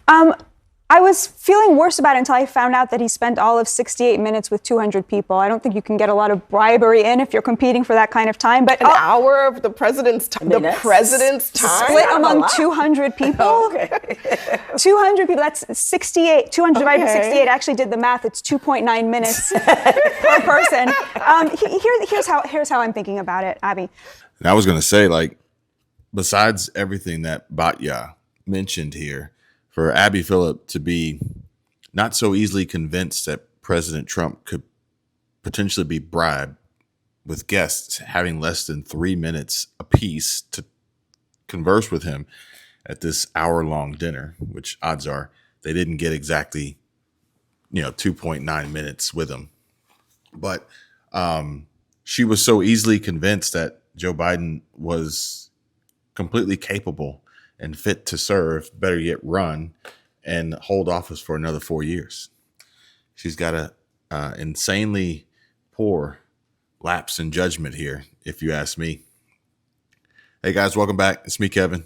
Um, I was feeling worse about it until I found out that he spent all of 68 minutes with 200 people. I don't think you can get a lot of bribery in if you're competing for that kind of time. But an hour of the president's time. The president's time split among 200 people. 200 people. That's 68. 200 divided by 68. I actually did the math. It's 2.9 minutes per person. Here's how I'm thinking about it, Abby. And I was going to say, like, besides everything that Batya mentioned here, for Abby Phillip to be not so easily convinced that President Trump could potentially be bribed with guests having less than 3 minutes apiece to converse with him at this hour-long dinner, which odds are they didn't get exactly, 2.9 minutes with him. But she was so easily convinced that Joe Biden was completely capable and fit to serve, better yet run and hold office for another 4 years. She's got a insanely poor lapse in judgment here, if you ask me. Hey guys, welcome back. It's me, Kevin.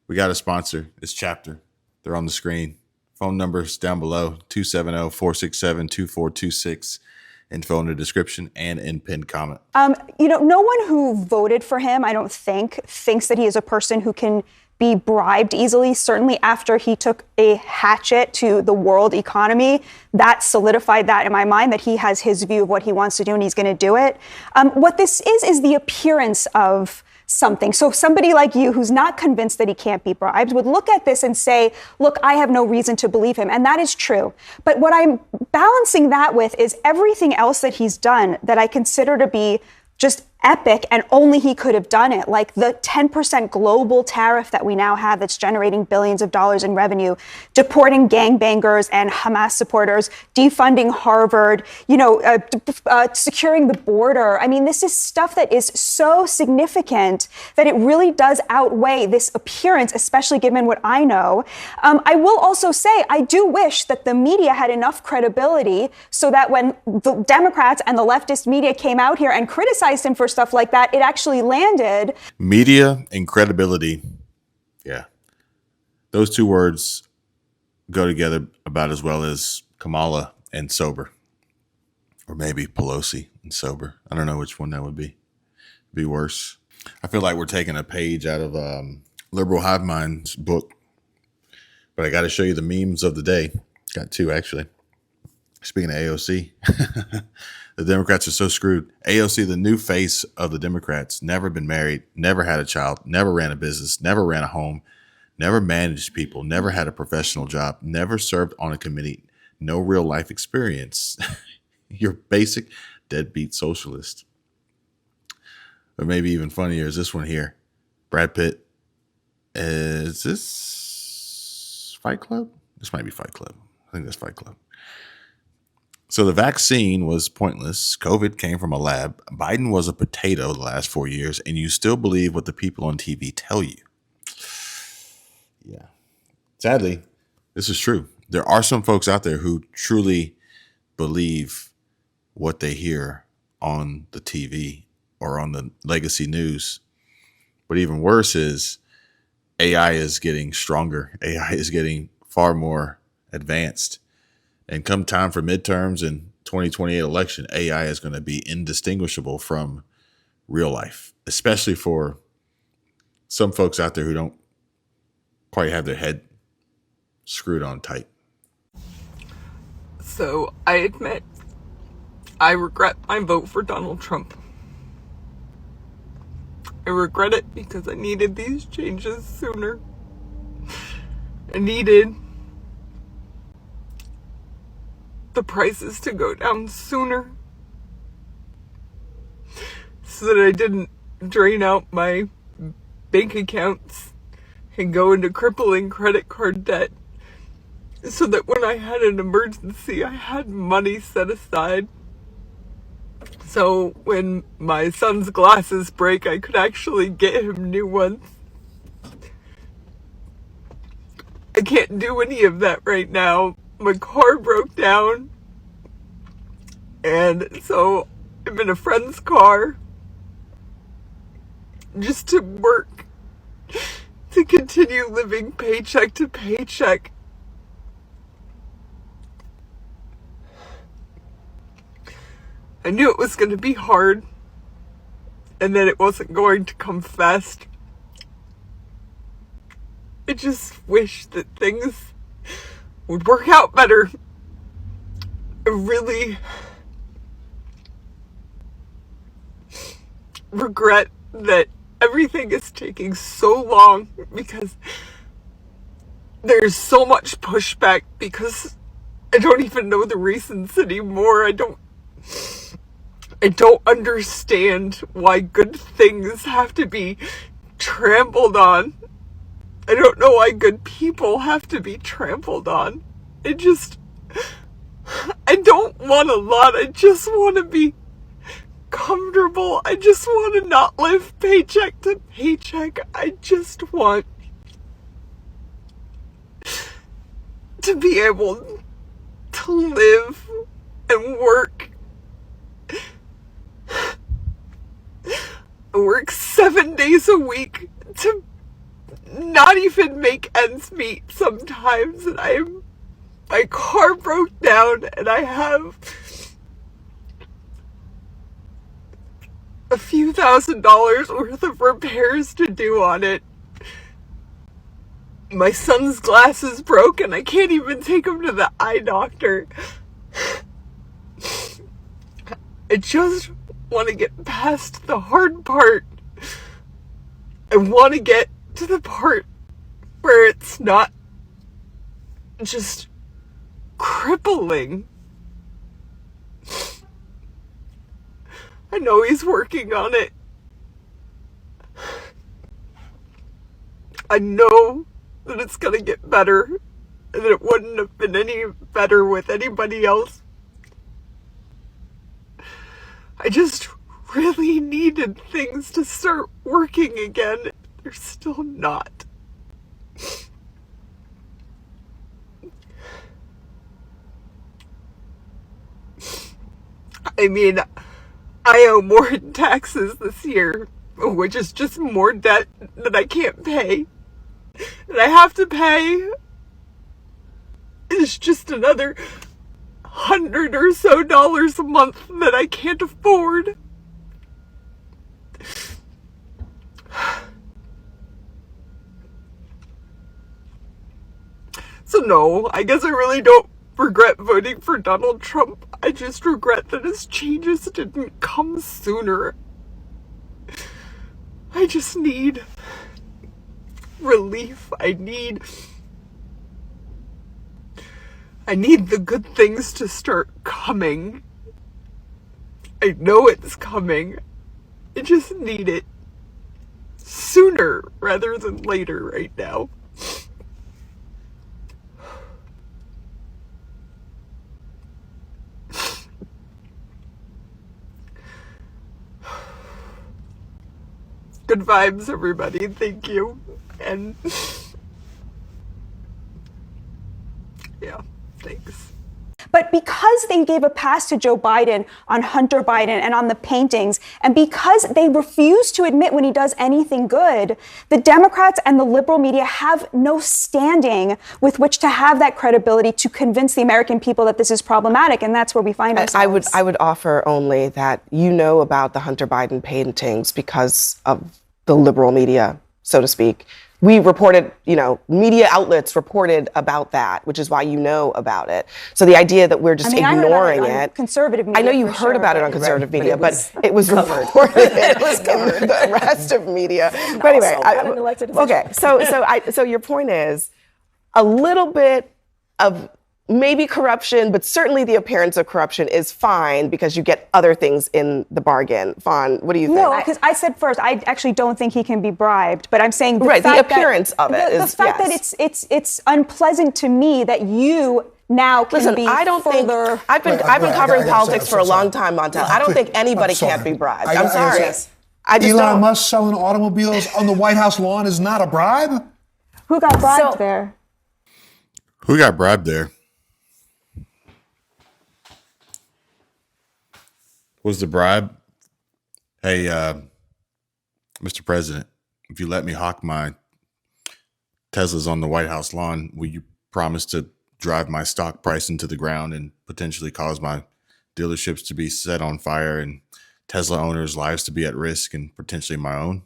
We got a sponsor. It's Chapter. They're on the screen. Phone numbers down below, 270-467-2426. Info in the description and in pinned comment. No one who voted for him, I don't think, thinks that he is a person who can be bribed easily. Certainly after he took a hatchet to the world economy, that solidified that in my mind, that he has his view of what he wants to do and he's going to do it. What this is the appearance of something. So somebody like you who's not convinced that he can't be bribed would look at this and say, look, I have no reason to believe him. And that is true. But what I'm balancing that with is everything else that he's done that I consider to be just epic, and only he could have done it, like the 10% global tariff that we now have that's generating billions of dollars in revenue, deporting gangbangers and Hamas supporters, defunding Harvard, securing the border. I mean, this is stuff that is so significant that it really does outweigh this appearance, especially given what I know. I will also say, I do wish that the media had enough credibility so that when the Democrats and the leftist media came out here and criticized him for stuff like that, it actually landed. Media and credibility. Yeah. Those two words go together about as well as Kamala and sober. Or maybe Pelosi and sober. I don't know which one that would be. Be worse. I feel like we're taking a page out of Liberal Hive Mind's book. But I got to show you the memes of the day. Got two, actually. Speaking of AOC. The Democrats are so screwed. AOC, the new face of the Democrats, never been married, never had a child, never ran a business, never ran a home, never managed people, never had a professional job, never served on a committee, no real life experience. Your basic deadbeat socialist. Or maybe even funnier is this one here. Brad Pitt. Is this Fight Club? This might be Fight Club. I think that's Fight Club. So the vaccine was pointless. COVID came from a lab. Biden was a potato the last 4 years, and you still believe what the people on TV tell you. Yeah. Sadly, this is true. There are some folks out there who truly believe what they hear on the TV or on the legacy news. But even worse is AI is getting stronger. AI is getting far more advanced. And come time for midterms and 2028 election, AI is going to be indistinguishable from real life, especially for some folks out there who don't quite have their head screwed on tight. So I admit, I regret my vote for Donald Trump. I regret it because I needed these changes sooner. I needed the prices to go down sooner so that I didn't drain out my bank accounts and go into crippling credit card debt, so that when I had an emergency, I had money set aside. So when my son's glasses break, I could actually get him new ones. I can't do any of that right now. My car broke down, and so I'm in a friend's car just to work to to continue living paycheck to paycheck. I knew it was going to be hard and that it wasn't going to come fast. I just wish that things would work out better. I really regret that everything is taking so long because there's so much pushback because I don't even know the reasons anymore. I don't understand why good things have to be trampled on. I don't know why good people have to be trampled on. I don't want a lot. I just want to be comfortable. I just want to not live paycheck to paycheck. I just want to be able to live and work. I work 7 days a week to not even make ends meet sometimes, and my car broke down and I have a few $1,000s worth of repairs to do on it. My son's glasses broke and I can't even take him to the eye doctor. I just want to get past the hard part. I want to get to the part where it's not just crippling. I know he's working on it. I know that it's gonna get better and that it wouldn't have been any better with anybody else. I just really needed things to start working again. They're still not. I mean, I owe more in taxes this year, which is just more debt that I can't pay. And I have to pay. It's just another $100 or so a month that I can't afford. So no, I guess I really don't regret voting for Donald Trump. I just regret that his changes didn't come sooner. I just need relief. I need the good things to start coming. I know it's coming. I just need it sooner rather than later right now. Good vibes, everybody. Thank you. And yeah, thanks. But because they gave a pass to Joe Biden on Hunter Biden and on the paintings, and because they refuse to admit when he does anything good, the Democrats and the liberal media have no standing with which to have that credibility to convince the American people that this is problematic, and that's where we find ourselves. I would offer only that you know about the Hunter Biden paintings because of the liberal media, so to speak. We reported, media outlets reported about that, which is why you know about it. So the idea that we're just ignoring I heard about it on conservative media. I know you heard about it on conservative media, but it was reported it was in the rest of media. But anyway, so your point is a little bit of maybe corruption, but certainly the appearance of corruption is fine because you get other things in the bargain. Fawn, what do you think? No, because I said first, I actually don't think he can be bribed, but I'm saying the appearance of it is, the fact that it's unpleasant to me that you now can be I don't further. think I've been covering politics for a long time, Montel. I don't think anybody can't be bribed. I'm sorry. Elon Musk selling automobiles on the White House lawn is not a bribe? Who got bribed there? Who got bribed there? Was the bribe, hey, Mr. President, if you let me hawk my Tesla's on the White House lawn, will you promise to drive my stock price into the ground and potentially cause my dealerships to be set on fire and Tesla owners' lives to be at risk and potentially my own?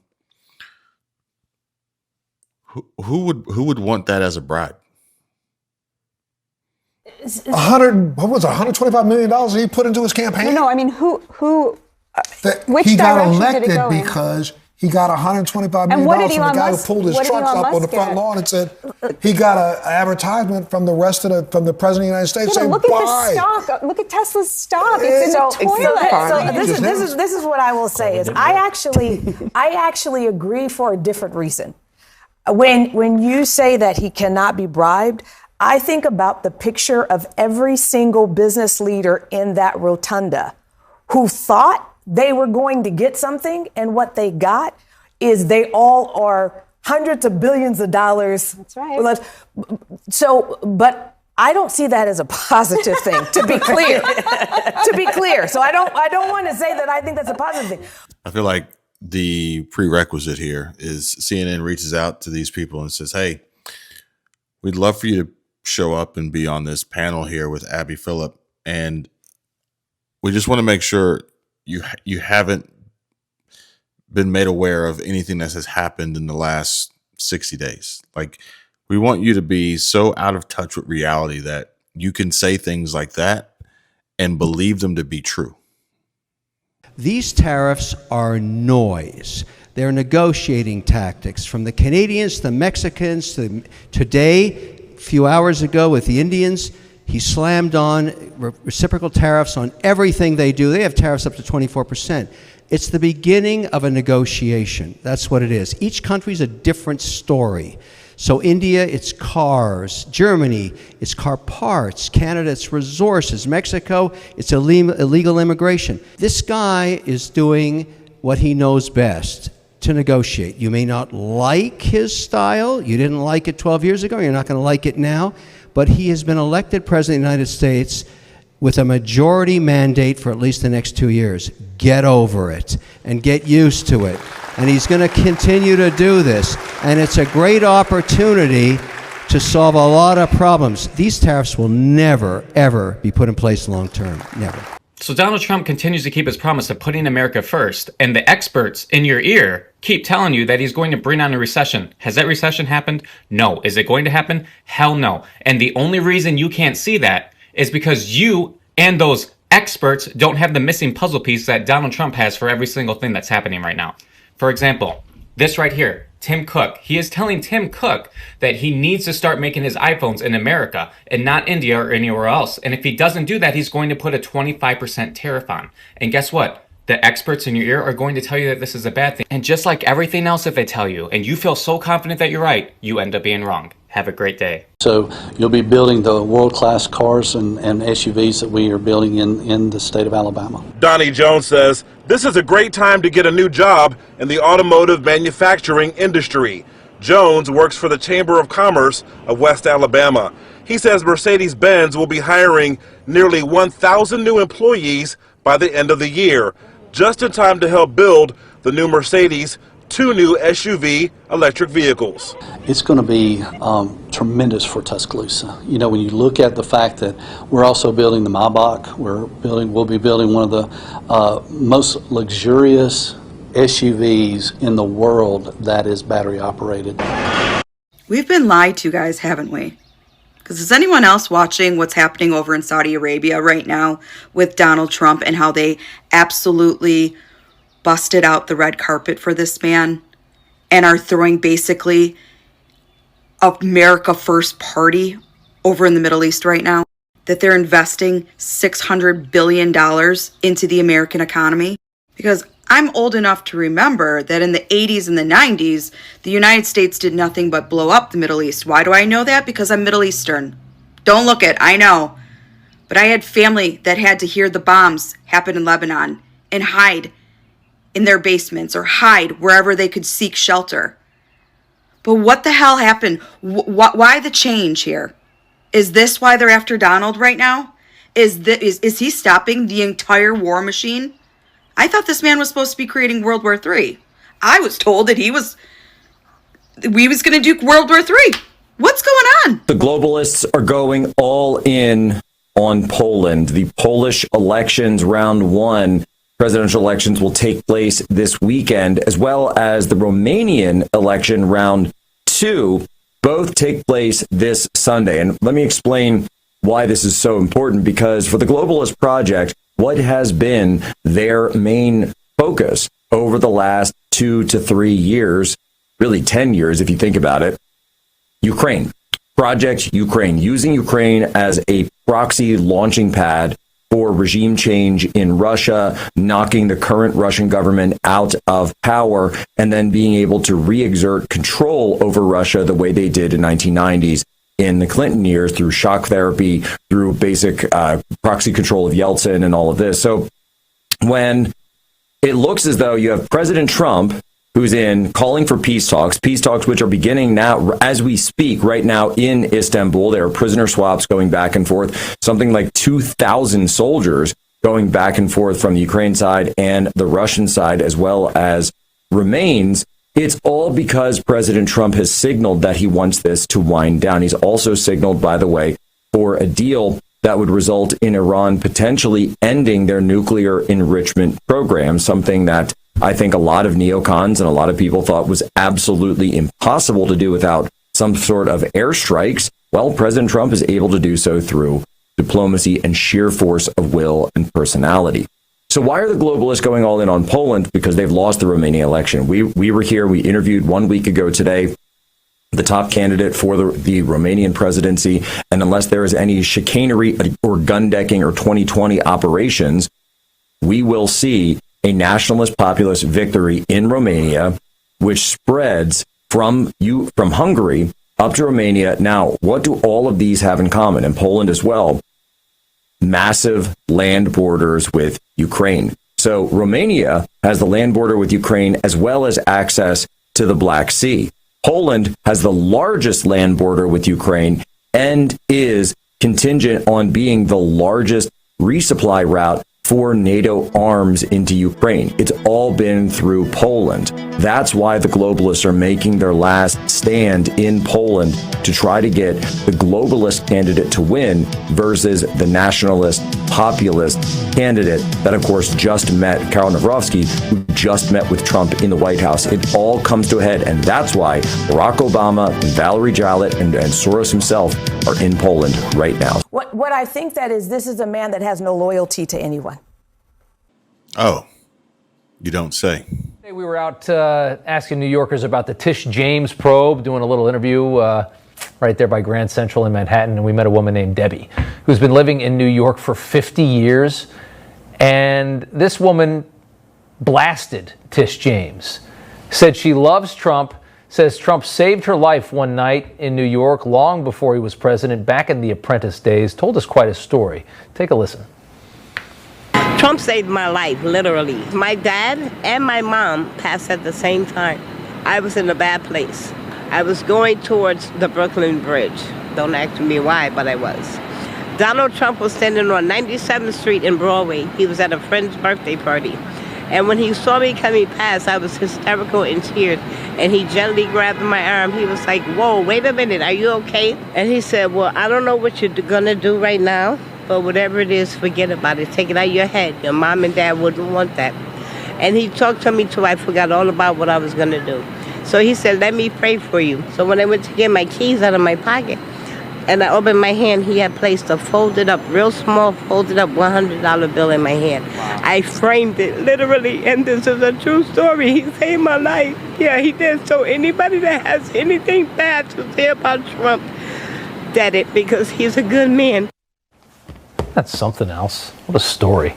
Who would want that as a bribe? $125 million he put into his campaign? No, I mean, which he got direction did it elected go in? because he got $125 million And what did from the Elon guy Musk- who pulled his what did trucks Elon up on the Musk front get? lawn and said he got an advertisement from the from the president of the United States Yeah, saying, but look why? at the stock. Look at Tesla's stock. It's in the toilet. So this is what I will say is I actually agree for a different reason. When you say that he cannot be bribed, I think about the picture of every single business leader in that rotunda who thought they were going to get something, and what they got is they all are hundreds of billions of dollars. That's right. So, but I don't see that as a positive thing, to be clear. To be clear. So I don't want to say that I think that's a positive thing. I feel like the prerequisite here is CNN reaches out to these people and says, hey, we'd love for you to show up and be on this panel here with Abby Phillip. And we just want to make sure you haven't been made aware of anything that has happened in the last 60 days. Like, we want you to be so out of touch with reality that you can say things like that and believe them to be true. These tariffs are noise. They're negotiating tactics from the Canadians to the Mexicans to today, a few hours ago with the Indians. He slammed on reciprocal tariffs on everything they do. They have tariffs up to 24%. It's the beginning of a negotiation. That's what it is. Each country's a different story. So India, it's cars. Germany, it's car parts. Canada, it's resources. Mexico, it's illegal immigration. This guy is doing what he knows best, to negotiate. You may not like his style. You didn't like it 12 years ago. You're not going to like it now. But he has been elected president of the United States with a majority mandate for at least the next 2 years. Get over it and get used to it. And he's going to continue to do this. And it's a great opportunity to solve a lot of problems. These tariffs will never, ever be put in place long term. Never. So Donald Trump continues to keep his promise of putting America first, and the experts in your ear keep telling you that he's going to bring on a recession. Has that recession happened? No. Is it going to happen? Hell no. And the only reason you can't see that is because you and those experts don't have the missing puzzle piece that Donald Trump has for every single thing that's happening right now. For example, this right here, Tim Cook. He is telling Tim Cook that he needs to start making his iPhones in America and not India or anywhere else. And if he doesn't do that, he's going to put a 25% tariff on. And guess what? The experts in your ear are going to tell you that this is a bad thing. And just like everything else, if they tell you, and you feel so confident that you're right, you end up being wrong. Have a great day. So you'll be building the world-class cars and SUVs that we are building in the state of Alabama. Donnie Jones says this is a great time to get a new job in the automotive manufacturing industry. Jones works for the Chamber of Commerce of West Alabama. He says Mercedes-Benz will be hiring nearly 1,000 new employees by the end of the year, just in time to help build the new Mercedes 2 new SUV electric vehicles. It's going to be tremendous for Tuscaloosa. You know, when you look at the fact that we're also building the Maybach, we'll be building one of the most luxurious SUVs in the world that is battery operated. We've been lied to, guys, haven't we? Because is anyone else watching what's happening over in Saudi Arabia right now with Donald Trump and how they absolutely busted out the red carpet for this man and are throwing basically America First party over in the Middle East right now? That they're investing $600 billion into the American economy? Because I'm old enough to remember that in the 80s and the 90s, the United States did nothing but blow up the Middle East. Why do I know that? Because I'm Middle Eastern. Don't look it, I know. But I had family that had to hear the bombs happen in Lebanon and hide in their basements or hide wherever they could seek shelter. But what the hell happened? Why the change here? Is this why they're after Donald right now? Is he stopping the entire war machine? I thought this man was supposed to be creating World War III. I was told that he was we was going to do World War III. What's going on? The globalists are going all in on Poland. The Polish elections, round one, presidential elections will take place this weekend, as well as the Romanian election, round two, both take place this Sunday. And let me explain why this is so important, because for the globalist project, what has been their main focus over the last 2 to 3 years, really 10 years if you think about it, Ukraine. Project Ukraine, using Ukraine as a proxy launching pad for regime change in Russia, knocking the current Russian government out of power, and then being able to re-exert control over Russia the way they did in 1990s in the Clinton years through shock therapy, through basic proxy control of Yeltsin and all of this. So when it looks as though you have President Trump, who's in calling for peace talks which are beginning now as we speak right now in Istanbul. There are prisoner swaps going back and forth, something like 2,000 soldiers going back and forth from the Ukraine side and the Russian side, as well as remains. It's all because President Trump has signaled that he wants this to wind down. He's also signaled, by the way, for a deal that would result in Iran potentially ending their nuclear enrichment program, something that I think a lot of neocons and a lot of people thought was absolutely impossible to do without some sort of airstrikes. Well, President Trump is able to do so through diplomacy and sheer force of will and personality. So why are the globalists going all in on Poland? Because they've lost the Romanian election. We were here, we interviewed 1 week ago today the top candidate for the Romanian presidency, and unless there is any chicanery or gun decking or 2020 operations, we will see a nationalist populist victory in Romania, which spreads from Hungary up to Romania. Now, what do all of these have in common? And Poland as well. Massive land borders with Ukraine. So Romania has the land border with Ukraine as well as access to the Black Sea. Poland has the largest land border with Ukraine and is contingent on being the largest resupply route for NATO arms into Ukraine. It's all been through Poland. That's why the globalists are making their last stand in Poland to try to get the globalist candidate to win versus the nationalist populist candidate that, of course, just met, Karol Nawrocki, who just met with Trump in the White House. It all comes to a head, and that's why Barack Obama and Valerie Jarrett and Soros himself are in Poland right now. What I think that is, this is a man that has no loyalty to anyone. Oh, you don't say. We were out asking New Yorkers about the Tish James probe, doing a little interview right there by Grand Central in Manhattan, and we met a woman named Debbie who's been living in New York for 50 years. And this woman blasted Tish James, said she loves Trump, says Trump saved her life one night in New York long before he was president, back in the Apprentice days. Told us quite a story. Take a listen. Trump saved my life, literally. My dad and my mom passed at the same time. I was in a bad place. I was going towards the Brooklyn Bridge. Don't ask me why, but I was. Donald Trump was standing on 97th Street in Broadway. He was at a friend's birthday party. And when he saw me coming past, I was hysterical in tears. And he gently grabbed my arm. He was like, whoa, wait a minute, are you okay? And he said, well, I don't know what you're gonna do right now, but whatever it is, forget about it. Take it out of your head. Your mom and dad wouldn't want that. And he talked to me till I forgot all about what I was gonna do. So he said, let me pray for you. So when I went to get my keys out of my pocket, and I opened my hand, he had placed a folded up, real small, folded up $100 bill in my hand. I framed it, literally, and this is a true story. He saved my life. Yeah, he did. So anybody that has anything bad to say about Trump, dead it, because he's a good man. That's something else. What a story.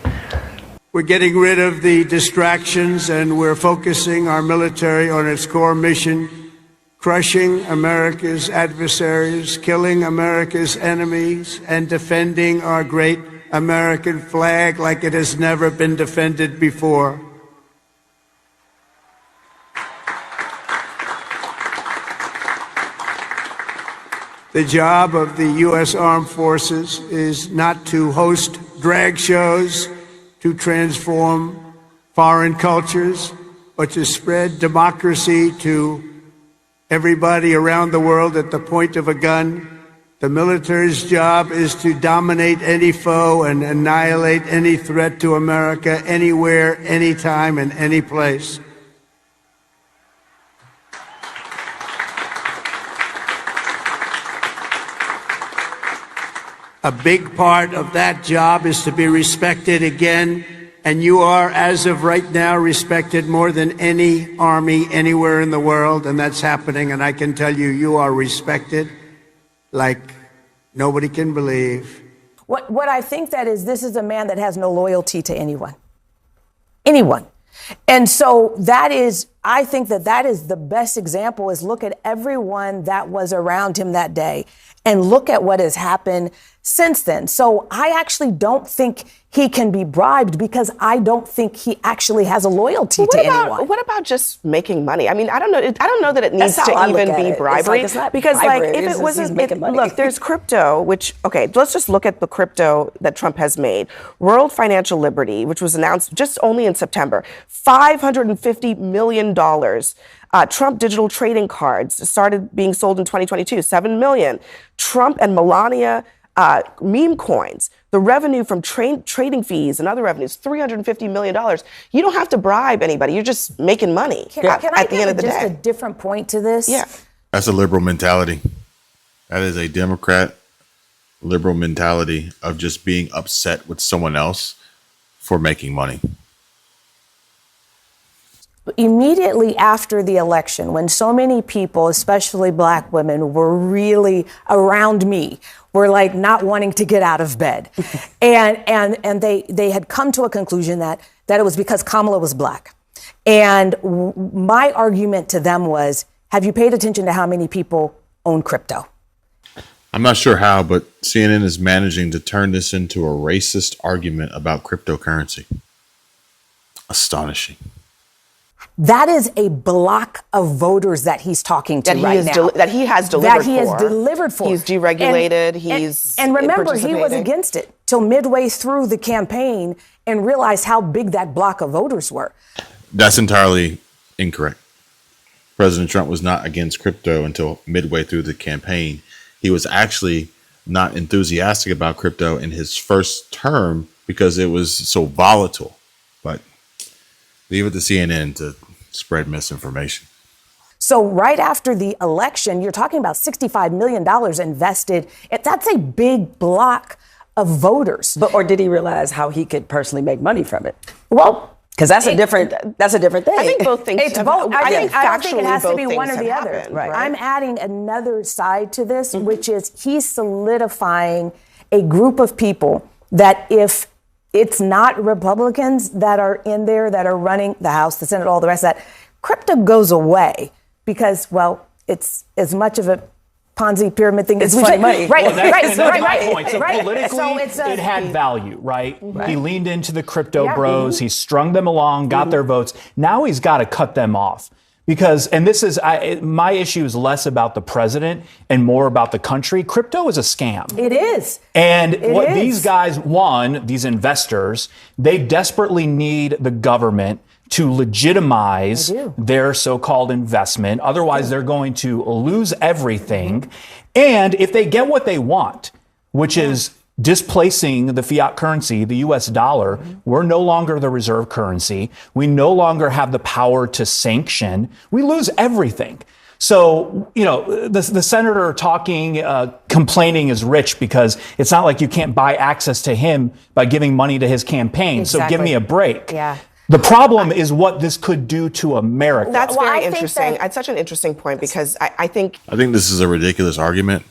We're getting rid of the distractions, and we're focusing our military on its core mission: crushing America's adversaries, killing America's enemies, and defending our great American flag like it has never been defended before. The job of the U.S. Armed Forces is not to host drag shows, to transform foreign cultures, but to spread democracy to everybody around the world at the point of a gun. The military's job is to dominate any foe and annihilate any threat to America anywhere, anytime, and any place. A big part of that job is to be respected again, and you are, as of right now, respected more than any army anywhere in the world, and that's happening, and I can tell you, you are respected like nobody can believe. What I think that is, this is a man that has no loyalty to anyone. Anyone. And so that is, I think that is the best example, is look at everyone that was around him that day and look at what has happened since then. So I actually don't think he can be bribed, because I don't think he actually has a loyalty to anyone. What about just making money? I mean, I don't know that it needs That's how I to look even at be it. bribery. It's not because bribery, like, if it's it just wasn't, he's making money. look, there's crypto, which, okay, let's just look at the crypto that Trump has made. World Financial Liberty, which was announced just only in September, $550 million. Trump digital trading cards started being sold in 2022, 7 million. Trump and Melania meme coins, the revenue from trading fees and other revenues, $350 million. You don't have to bribe anybody. You're just making money at the end of the day. Just a different point to this? Yeah. That's a liberal mentality. That is a Democrat liberal mentality of just being upset with someone else for making money. Immediately after the election, when so many people, especially black women, were really around me, were like not wanting to get out of bed. and they had come to a conclusion that it was because Kamala was black. And my argument to them was, have you paid attention to how many people own crypto? I'm not sure how, but CNN is managing to turn this into a racist argument about cryptocurrency. Astonishing. That is a block of voters that he's talking to right now. That he has delivered for. That he has delivered for. He's deregulated. And remember, he was against it till midway through the campaign and realized how big that block of voters were. That's entirely incorrect. President Trump was not against crypto until midway through the campaign. He was actually not enthusiastic about crypto in his first term because it was so volatile. But leave it to CNN to spread misinformation. So right after the election, you're talking about $65 million invested. That's a big block of voters. Or did he realize how he could personally make money from it? Well, because that's a different thing. I think both things. It's both. I don't think it has to be both one or things the have other. happened, right? I'm adding another side to this, which is he's solidifying a group of people that if it's not Republicans that are in there, that are running the House, the Senate, all the rest of that, crypto goes away because, well, it's as much of a Ponzi pyramid thing. It's funny money. Right, well, that's right. my point. So politically, So it had value, right? Right. He leaned into the crypto bros. He strung them along, got their votes. Now he's got to cut them off. Because, and this is, my issue is less about the president and more about the country. Crypto is a scam. It is. And these guys, these investors, they desperately need the government to legitimize their so-called investment. Otherwise, they're going to lose everything. And if they get what they want, which is displacing the fiat currency, the U.S. dollar, we're no longer the reserve currency. We no longer have the power to sanction. We lose everything. So, the senator talking, complaining is rich because it's not like you can't buy access to him by giving money to his campaign. Exactly. So give me a break. Yeah. The problem is what this could do to America. That's very interesting. It's such an interesting point because I think this is a ridiculous argument.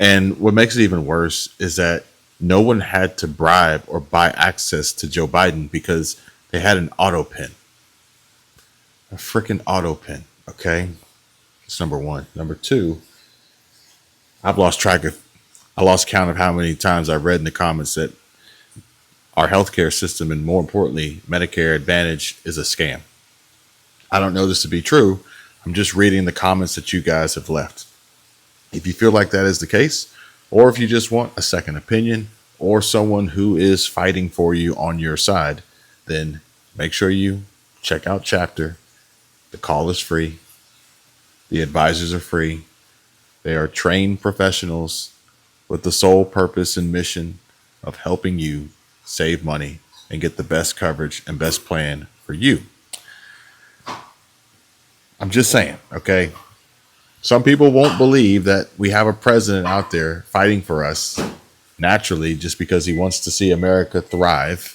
And what makes it even worse is that no one had to bribe or buy access to Joe Biden because they had an auto pin. A freaking auto pin, okay? That's number one. Number two, I lost count of how many times I've read in the comments that our healthcare system, and more importantly, Medicare Advantage, is a scam. I don't know this to be true. I'm just reading the comments that you guys have left. If you feel like that is the case, or if you just want a second opinion or someone who is fighting for you on your side, then make sure you check out Chapter. The call is free. The advisors are free. They are trained professionals with the sole purpose and mission of helping you save money and get the best coverage and best plan for you. I'm just saying, okay? Some people won't believe that we have a president out there fighting for us naturally just because he wants to see America thrive.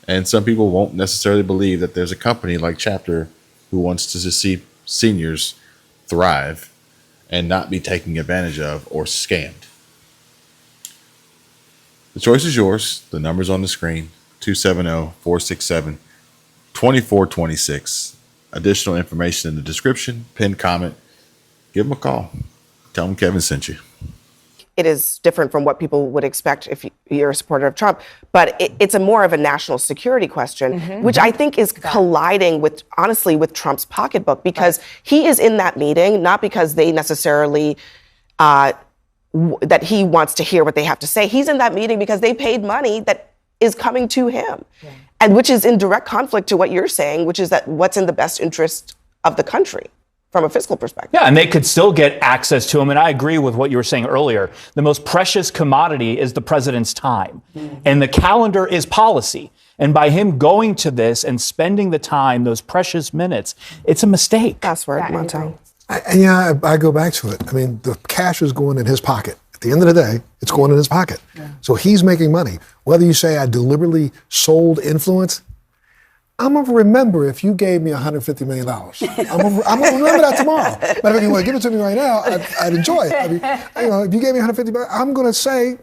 And some people won't necessarily believe that there's a company like Chapter who wants to see seniors thrive and not be taken advantage of or scammed. The choice is yours. The number's on the screen, 270-467-2426. Additional information in the description, pinned comment. Give them a call. Tell them Kevin sent you. It is different from what people would expect if you're a supporter of Trump, but it's a more of a national security question, which I think is colliding with, honestly, with Trump's pocketbook, because he is in that meeting, not because they necessarily, that he wants to hear what they have to say. He's in that meeting because they paid money that is coming to him, and which is in direct conflict to what you're saying, which is that what's in the best interest of the country from a fiscal perspective. Yeah, and they could still get access to him. And I agree with what you were saying earlier. The most precious commodity is the president's time. And the calendar is policy. And by him going to this and spending the time, those precious minutes, it's a mistake. Password, Montel. I go back to it. I mean, the cash is going in his pocket. At the end of the day, it's going in his pocket. So he's making money. Whether you say I deliberately sold influence, I'm going to remember if you gave me $150 million. I'm going to remember that tomorrow. But if you want to give it to me right now, I'd enjoy it. I mean, if you gave me $150 million, I'm going to say,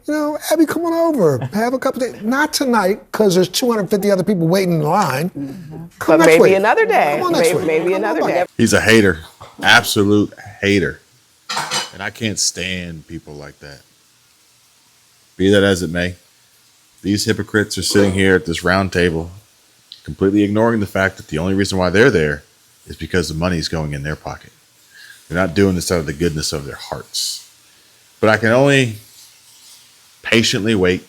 Abby, come on over. Have a couple of days. Not tonight, because there's 250 other people waiting in line. But maybe another day. Maybe another day. He's a hater. Absolute hater. And I can't stand people like that. Be that as it may, these hypocrites are sitting here at this round table, completely ignoring the fact that the only reason why they're there is because the money's going in their pocket. They're not doing this out of the goodness of their hearts. But I can only patiently wait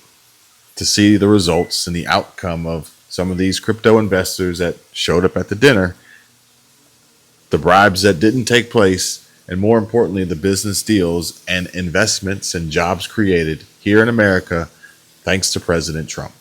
to see the results and the outcome of some of these crypto investors that showed up at the dinner, the bribes that didn't take place, and more importantly, the business deals and investments and jobs created here in America thanks to President Trump.